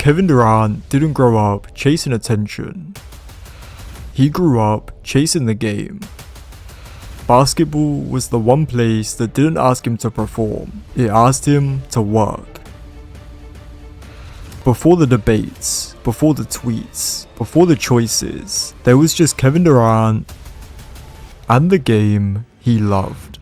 Kevin Durant didn't grow up chasing attention. He grew up chasing the game. Basketball was the one place that didn't ask him to perform, it asked him to work. Before the debates, before the tweets, before the choices, there was just Kevin Durant and the game he loved.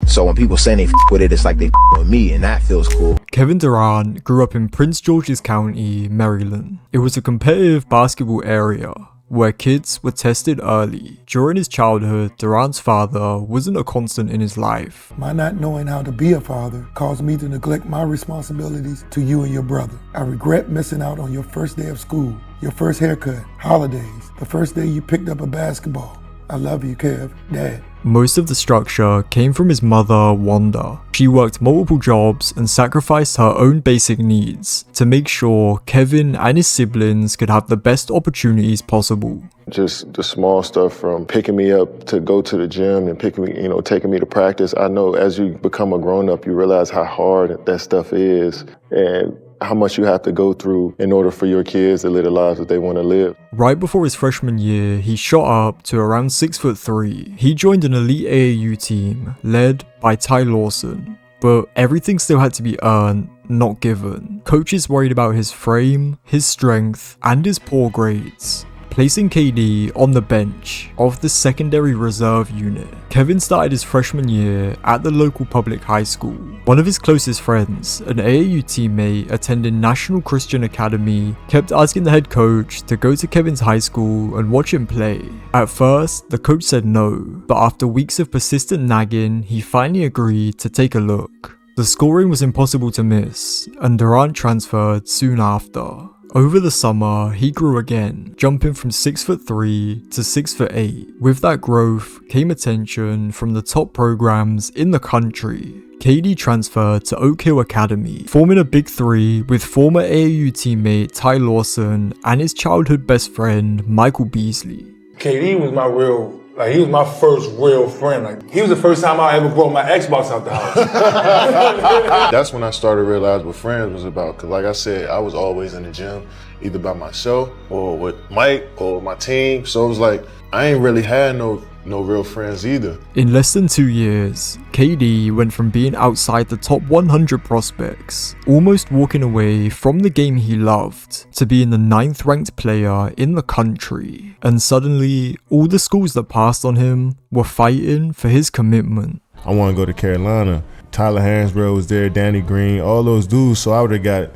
So when people say they with it, it's like they with me, and that feels cool. Kevin Durant grew up in Prince George's County, Maryland. It was a competitive basketball area where kids were tested early. During his childhood, Durant's father wasn't a constant in his life. My not knowing how to be a father caused me to neglect my responsibilities to you and your brother. I regret missing out on your first day of school, your first haircut, holidays, the first day you picked up a basketball. I love you, Kev, Dad. Most of the structure came from his mother, Wanda. She worked multiple jobs and sacrificed her own basic needs to make sure Kevin and his siblings could have the best opportunities possible. Just the small stuff from picking me up to go to the gym and picking me, taking me to practice. I know as you become a grown-up, you realize how hard that stuff is and how much you have to go through in order for your kids to live the lives that they want to live. Right before his freshman year, he shot up to around 6'3". He joined an elite AAU team led by Ty Lawson, but everything still had to be earned, not given. Coaches worried about his frame, his strength, and his poor grades, placing KD on the bench of the secondary reserve unit. Kevin started his freshman year at the local public high school. One of his closest friends, an AAU teammate attending National Christian Academy, kept asking the head coach to go to Kevin's high school and watch him play. At first, the coach said no, but after weeks of persistent nagging, he finally agreed to take a look. The scoring was impossible to miss, and Durant transferred soon after. Over the summer, he grew again, jumping from 6'3" to 6'8". With that growth came attention from the top programs in the country. KD transferred to Oak Hill Academy, forming a big three with former AAU teammate Ty Lawson and his childhood best friend Michael Beasley. KD was he was my first real friend. He was the first time I ever brought my Xbox out the house. That's when I started to realize what friends was about. Because like I said, I was always in the gym, either by myself or with Mike or my team. So it was like, I ain't really had no real friends either. In less than 2 years, KD went from being outside the top 100 prospects, almost walking away from the game he loved, to being the 9th ranked player in the country. And suddenly, all the schools that passed on him were fighting for his commitment. I want to go to Carolina. Tyler Hansbrough was there, Danny Green, all those dudes, so I would have got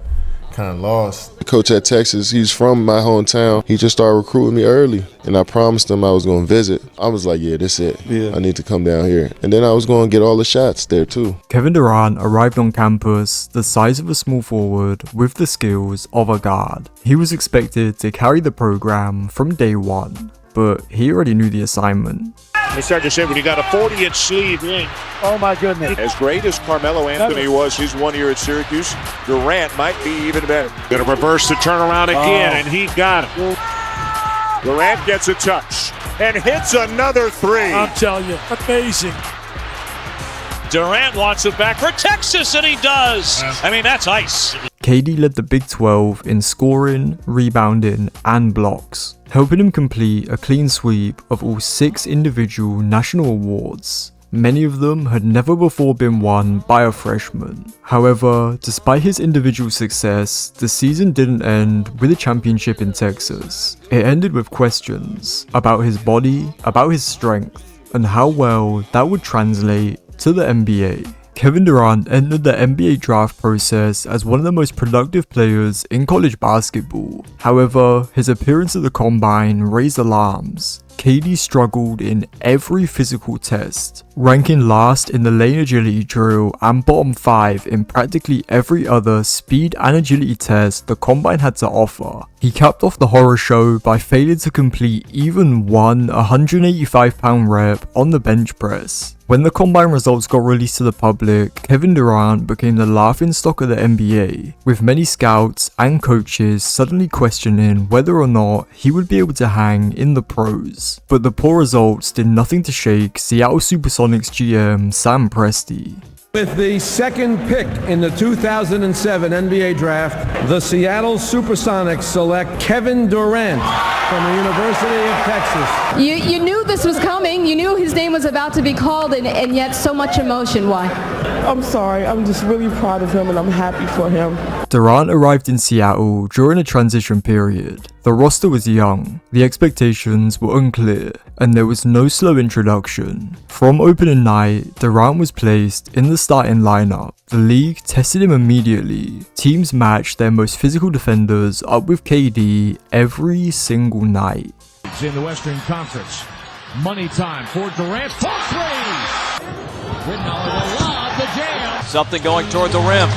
kind of lost. The coach at Texas, he's from my hometown. He just started recruiting me early, and I promised him I was going to visit. I was like, yeah, this is it. Yeah. I need to come down here. And then I was going to get all the shots there too. Kevin Durant arrived on campus the size of a small forward with the skills of a guard. He was expected to carry the program from day one, but he already knew the assignment. It's hard to say when you got a 40-inch sleeve in. Oh my goodness. As great as Carmelo Anthony was his 1 year at Syracuse, Durant might be even better. Gonna reverse the turnaround again, and he got it. Durant gets a touch and hits another three. I'm telling you, amazing. Durant wants it back for Texas, and he does. I mean, that's ice. KD led the Big 12 in scoring, rebounding, and blocks, helping him complete a clean sweep of all 6 individual national awards. Many of them had never before been won by a freshman. However, despite his individual success, the season didn't end with a championship in Texas. It ended with questions about his body, about his strength, and how well that would translate to the NBA. Kevin Durant entered the NBA draft process as one of the most productive players in college basketball. However, his appearance at the combine raised alarms. KD struggled in every physical test, ranking last in the lane agility drill and bottom 5 in practically every other speed and agility test the combine had to offer. He capped off the horror show by failing to complete even one 185-pound rep on the bench press. When the combine results got released to the public, Kevin Durant became the laughingstock of the NBA, with many scouts and coaches suddenly questioning whether or not he would be able to hang in the pros. But the poor results did nothing to shake Seattle Supersonics GM Sam Presti. With the second pick in the 2007 NBA Draft, the Seattle Supersonics select Kevin Durant from the University of Texas. You knew this was coming. You knew his name was about to be called, and yet so much emotion. Why? I'm sorry. I'm just really proud of him, and I'm happy for him. Durant arrived in Seattle during a transition period. The roster was young, the expectations were unclear, and there was no slow introduction. From opening night, Durant was placed in the starting lineup. The league tested him immediately. Teams matched their most physical defenders up with KD every single night. It's in the Western Conference. Money time for Durant. For three! Ridnour will lob the jam. Something going toward the rim.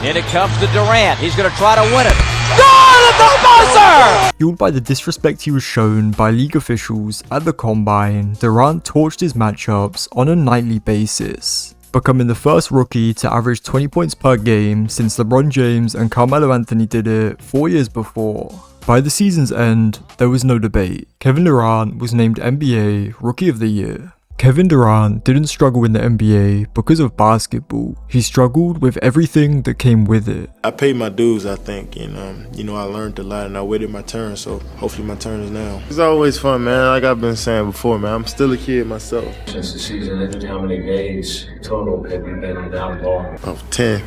In it comes to Durant. He's going to try to win it. Good at the buzzer! Fueled by the disrespect he was shown by league officials at the Combine, Durant torched his matchups on a nightly basis, becoming the first rookie to average 20 points per game since LeBron James and Carmelo Anthony did it 4 years before. By the season's end, there was no debate. Kevin Durant was named NBA Rookie of the Year. Kevin Durant didn't struggle in the NBA because of basketball. He struggled with everything that came with it. I paid my dues, I think, and I learned a lot and I waited my turn, so hopefully my turn is now. It's always fun, man. Like I've been saying before, man, I'm still a kid myself. Since the season ended, how many days total have you been without ball? Oh, 10,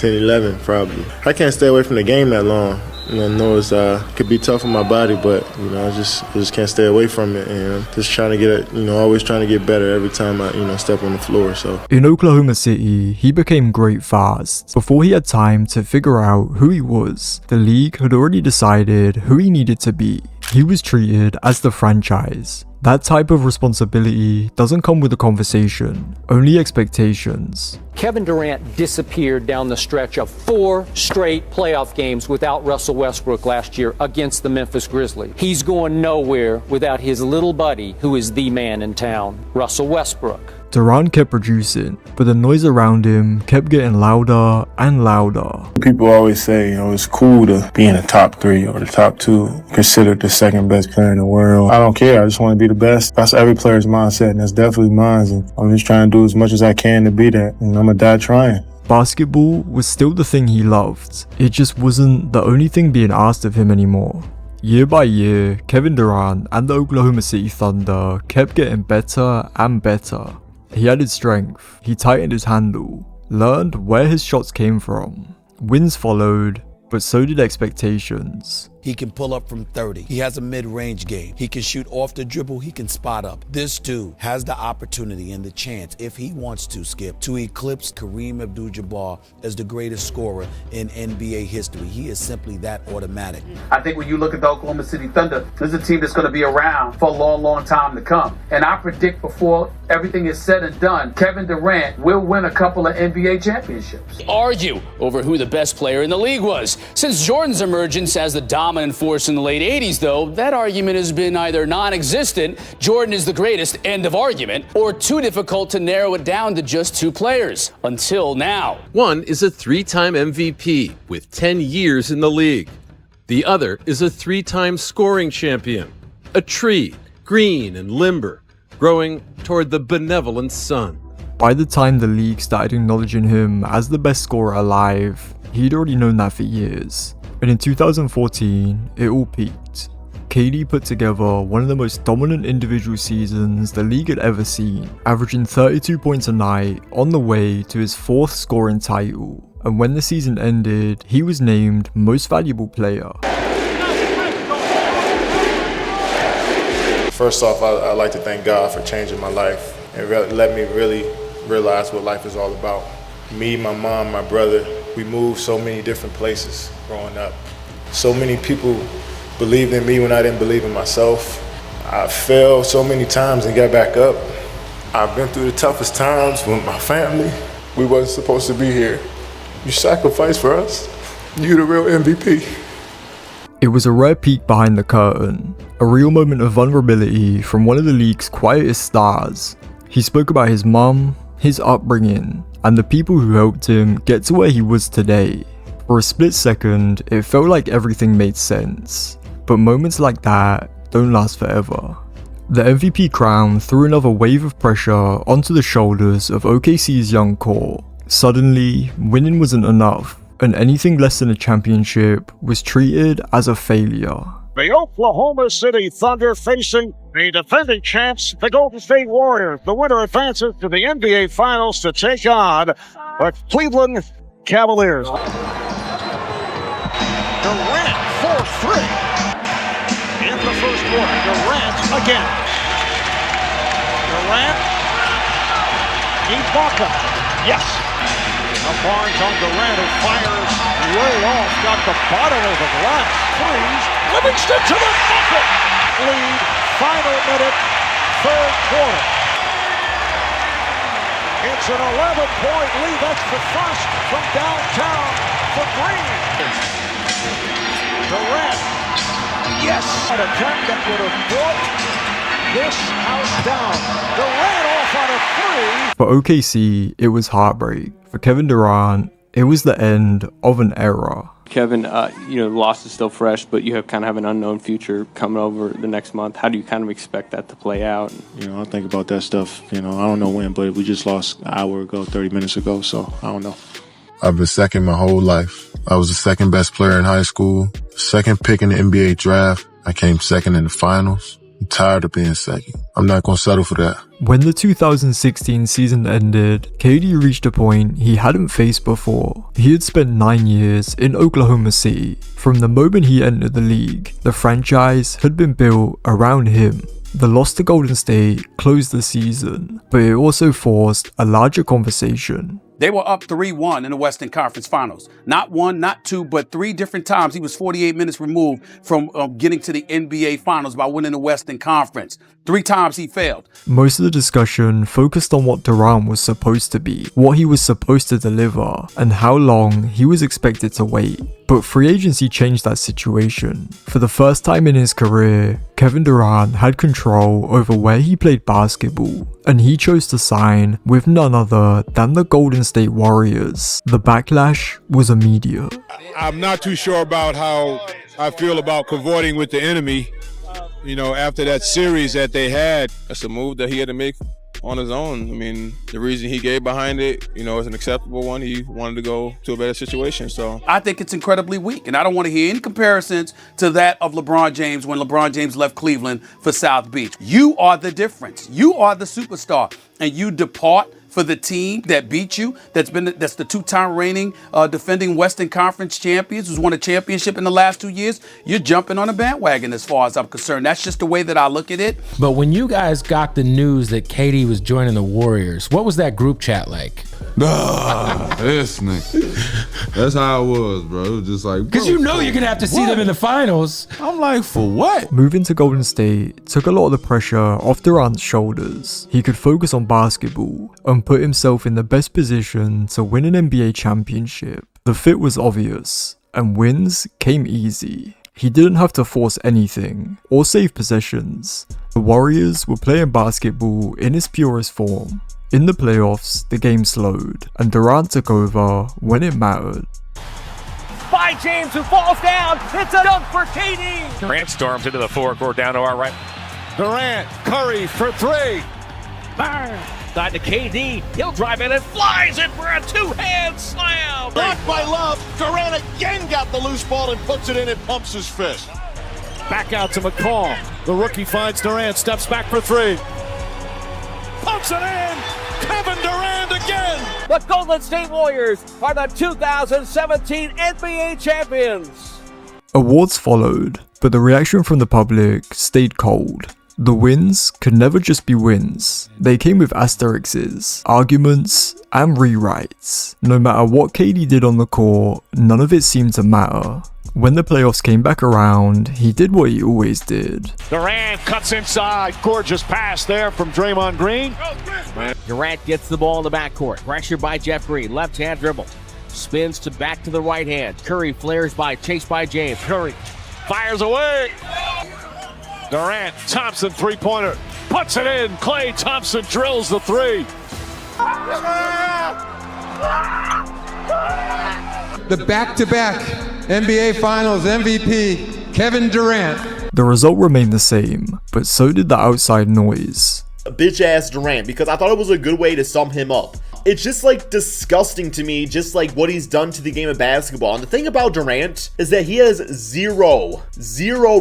11 probably. I can't stay away from the game that long. I know it could be tough on my body, but I just can't stay away from it, and just trying to get always trying to get better every time I step on the floor. So in Oklahoma City, he became great fast. Before he had time to figure out who he was, the league had already decided who he needed to be. He was treated as the franchise. That type of responsibility doesn't come with a conversation, only expectations. Kevin Durant disappeared down the stretch of 4 straight playoff games without Russell Westbrook last year against the Memphis Grizzlies. He's going nowhere without his little buddy, who is the man in town, Russell Westbrook. Durant kept producing, but the noise around him kept getting louder and louder. People always say, it's cool to be in the top 3 or the top 2, considered the second best player in the world. I don't care. I just want to be the best. That's every player's mindset, and that's definitely mine. And I'm just trying to do as much as I can to be that, and I'm going to die trying. Basketball was still the thing he loved. It just wasn't the only thing being asked of him anymore. Year by year, Kevin Durant and the Oklahoma City Thunder kept getting better and better. He added strength, he tightened his handle, learned where his shots came from. Wins followed, but so did expectations. He can pull up from 30. He has a mid-range game. He can shoot off the dribble. He can spot up. This dude has the opportunity and the chance, if he wants to, Skip, to eclipse Kareem Abdul-Jabbar as the greatest scorer in NBA history. He is simply that automatic. I think when you look at the Oklahoma City Thunder, this is a team that's going to be around for a long, long time to come. And I predict before everything is said and done, Kevin Durant will win a couple of NBA championships. Argue over who the best player in the league was. Since Jordan's emergence as the dominant force in the late 80s, though, that argument has been either non-existent, Jordan is the greatest, end of argument, or too difficult to narrow it down to just 2 players. Until now. One is a 3-time MVP with 10 years in the league. The other is a 3-time scoring champion. A tree, green and limber, growing toward the benevolent sun. By the time the league started acknowledging him as the best scorer alive, he'd already known that for years. And in 2014, it all peaked. KD put together one of the most dominant individual seasons the league had ever seen, averaging 32 points a night on the way to his 4th scoring title. And when the season ended, he was named Most Valuable Player. First off, I'd like to thank God for changing my life and let me really realize what life is all about. Me, my mom, my brother, we moved so many different places growing up. So many people believed in me when I didn't believe in myself. I failed so many times and got back up. I've been through the toughest times with my family. We wasn't supposed to be here. You sacrificed for us. You the real MVP. It was a rare peek behind the curtain, a real moment of vulnerability from one of the league's quietest stars. He spoke about his mum, his upbringing, and the people who helped him get to where he was today. For a split second, it felt like everything made sense. But moments like that don't last forever. The MVP crown threw another wave of pressure onto the shoulders of OKC's young core. Suddenly, winning wasn't enough, and anything less than a championship was treated as a failure. The Oklahoma City Thunder facing the defending champs, the Golden State Warriors. The winner advances to the NBA Finals to take on the Cleveland Cavaliers. Durant for 3 in the first quarter. Durant again. Durant. Ibaka. Yes. Barnes on Durant, who fires way off. Got the bottom of the glass. Threes. Livingston to the bucket. Lead. Final minute. Third quarter. It's an 11-point lead. That's the first from downtown for Green. Durant. Yes. An attempt that would have brought this house down. Durant off on a 3. For OKC, it was heartbreak. For Kevin Durant, it was the end of an era. Kevin, the loss is still fresh, but you have an unknown future coming over the next month. How do you kind of expect that to play out? I think about that stuff. I don't know when, but we just lost an hour ago, 30 minutes ago, so I don't know. I've been second my whole life. I was the second best player in high school, second pick in the NBA draft. I came second in the finals. I'm tired of being second. I'm not going to settle for that. When the 2016 season ended, KD reached a point he hadn't faced before. He had spent 9 years in Oklahoma City. From the moment he entered the league, the franchise had been built around him. The loss to Golden State closed the season, but it also forced a larger conversation. They were up 3-1 in the Western Conference Finals. Not one, not two, but 3 different times. He was 48 minutes removed from getting to the NBA Finals by winning the Western Conference. 3 times he failed. Most of the discussion focused on what Durant was supposed to be, what he was supposed to deliver, and how long he was expected to wait. But free agency changed that situation. For the first time in his career, Kevin Durant had control over where he played basketball, and he chose to sign with none other than the Golden State Warriors. The backlash was immediate. I'm not too sure about how I feel about cavorting with the enemy, after that series that they had. That's a move that he had to make on his own. The reason he gave behind it, is an acceptable one. He wanted to go to a better situation, so. I think it's incredibly weak, and I don't want to hear any comparisons to that of LeBron James when LeBron James left Cleveland for South Beach. You are the difference. You are the superstar, and you depart for the team that beat you, that's the 2-time reigning defending Western Conference champions, who's won a championship in the last 2 years. You're jumping on a bandwagon as far as I'm concerned. That's just the way that I look at it. But when you guys got the news that KD was joining the Warriors, what was that group chat like? This nigga. That's how it was, bro. It was just like, because you're gonna have to see them in the finals. I'm like, for what? Moving to Golden State took a lot of the pressure off Durant's shoulders. He could focus on basketball and put himself in the best position to win an NBA championship. The fit was obvious, and wins came easy. He didn't have to force anything or save possessions. The Warriors were playing basketball in its purest form. In the playoffs, the game slowed, and Durant took over when it mattered. By James, who falls down. It's a dunk for KD. Durant storms into the forecourt down to our right. Durant, Curry for 3. Bang. Side to KD. He'll drive in and flies it for a 2-hand slam. Blocked by Love. Durant again got the loose ball and puts it in and pumps his fist. Back out to McCall. The rookie finds Durant, steps back for 3. Pumps it in. Kevin Durant again. The Golden State Warriors are the 2017 NBA champions. Awards followed, but the reaction from the public stayed cold. The wins could never just be wins. They came with asterisks, arguments, and rewrites. No matter what KD did on the court, none of it seemed to matter. When the playoffs came back around, he did what he always did. Durant cuts inside. Gorgeous pass there from Draymond Green. Durant gets the ball in the backcourt. Pressure by Jeff Green. Left-hand dribble. Spins to back to the right hand. Curry flares by, chased by James. Curry fires away. Durant, Thompson three-pointer. Puts it in. Klay Thompson drills the 3. The back-to-back NBA Finals MVP, Kevin Durant. The result remained the same, but so did the outside noise. Bitch ass Durant, because I thought it was a good way to sum him up. It's just like disgusting to me, just like what he's done to the game of basketball. And the thing about Durant is that he has zero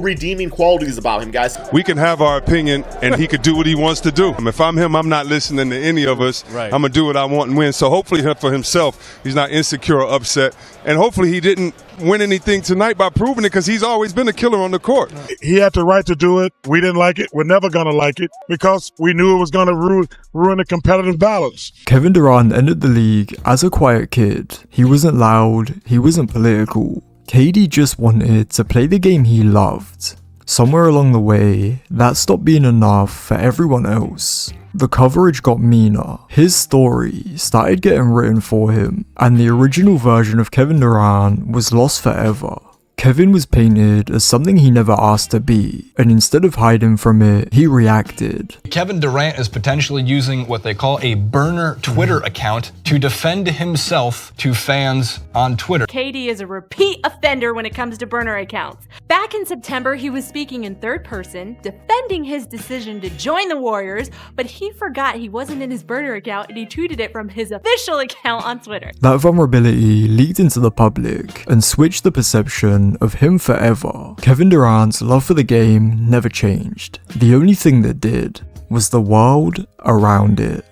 redeeming qualities about him, guys. We can have our opinion, and he could do what he wants to do. If I'm him, I'm not listening to any of us. Right. I'm going to do what I want and win. So hopefully for himself, he's not insecure or upset. And hopefully he didn't win anything tonight by proving it, because he's always been a killer on the court. He had the right to do it. We didn't like it. We're never going to like it because we knew it was going to ruin the competitive balance. Kevin Durant entered the league as a quiet kid. He wasn't loud, he wasn't political. KD just wanted to play the game he loved. Somewhere along the way, that stopped being enough for everyone else. The coverage got meaner, his story started getting written for him, and the original version of Kevin Durant was lost forever. Kevin was painted as something he never asked to be, and instead of hiding from it, he reacted. Kevin Durant is potentially using what they call a burner Twitter account to defend himself to fans on Twitter. KD is a repeat offender when it comes to burner accounts. Back in September, he was speaking in third person, defending his decision to join the Warriors, but he forgot he wasn't in his burner account and he tweeted it from his official account on Twitter. That vulnerability leaked into the public and switched the perception of him forever. Kevin Durant's love for the game never changed. The only thing that did was the world around it.